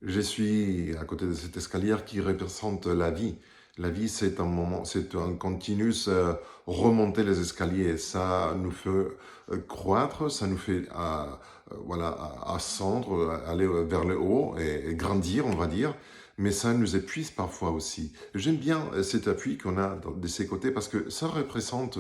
Je suis à côté de cet escalier qui représente la vie. La vie, c'est un moment, c'est un continuous remonter les escaliers. Ça nous fait croître, ça nous fait voilà, ascendre, aller vers le haut et grandir, on va dire. Mais ça nous épuise parfois aussi. J'aime bien cet appui qu'on a de ses côtés parce que ça représente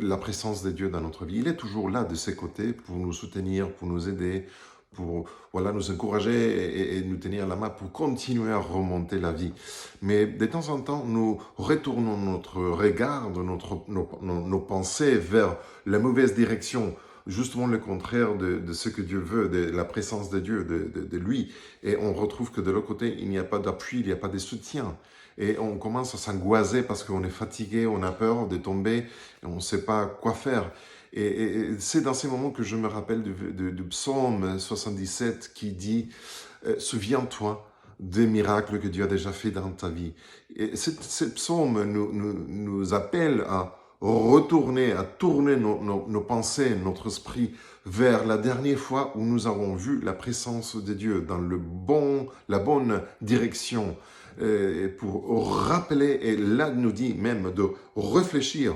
la présence de Dieu dans notre vie. Il est toujours là de ses côtés pour nous soutenir, pour nous aider, pour voilà, nous encourager et nous tenir la main pour continuer à remonter la vie. Mais de temps en temps, nous retournons notre regard, nos pensées vers la mauvaise direction, justement le contraire de ce que Dieu veut, de la présence de Dieu, de lui. Et on retrouve que de l'autre côté, il n'y a pas d'appui, il n'y a pas de soutien. Et on commence à s'angoisser parce qu'on est fatigué, on a peur de tomber, et on ne sait pas quoi faire. Et c'est dans ces moments que je me rappelle du psaume 77 qui dit Souviens-toi des miracles que Dieu a déjà fait dans ta vie. Et ce psaume nous appelle à retourner, à tourner nos pensées, notre esprit vers la dernière fois où nous avons vu la présence de Dieu dans la bonne direction, pour rappeler, et là nous dit même de réfléchir,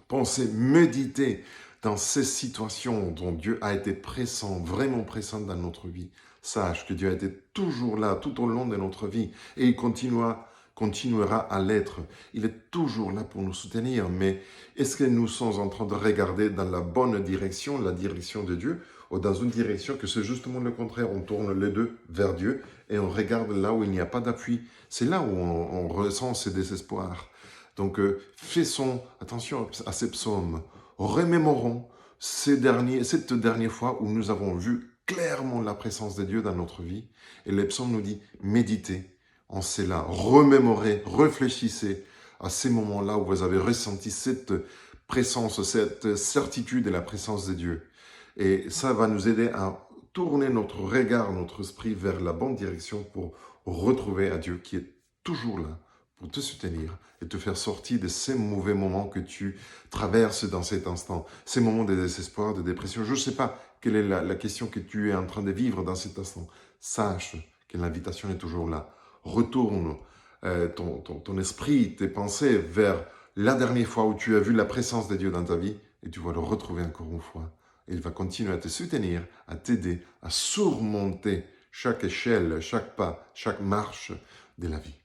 penser, méditer dans ces situations dont Dieu a été présent, vraiment présent dans notre vie. Sache que Dieu a été toujours là tout au long de notre vie et il continuera à l'être. Il est toujours là pour nous soutenir, mais est-ce que nous sommes en train de regarder dans la bonne direction, la direction de Dieu, ou dans une direction que c'est justement le contraire, on tourne les deux vers Dieu et on regarde là où il n'y a pas d'appui. C'est là où on ressent ce désespoir. Donc, faisons attention à ces psaumes. Remémorons cette dernière fois où nous avons vu clairement la présence de Dieu dans notre vie. Et les psaumes nous dit, méditez en cela, remémorez, réfléchissez à ces moments-là où vous avez ressenti cette présence, cette certitude de la présence de Dieu. Et ça va nous aider à tourner notre regard, notre esprit vers la bonne direction pour retrouver à Dieu qui est toujours là pour te soutenir et te faire sortir de ces mauvais moments que tu traverses dans cet instant, ces moments de désespoir, de dépression. Je ne sais pas quelle est la question que tu es en train de vivre dans cet instant. Sache que l'invitation est toujours là. Retourne ton esprit, tes pensées vers la dernière fois où tu as vu la présence de Dieu dans ta vie et tu vas le retrouver encore une fois. Et il va continuer à te soutenir, à t'aider, à surmonter chaque échelle, chaque pas, chaque marche de la vie.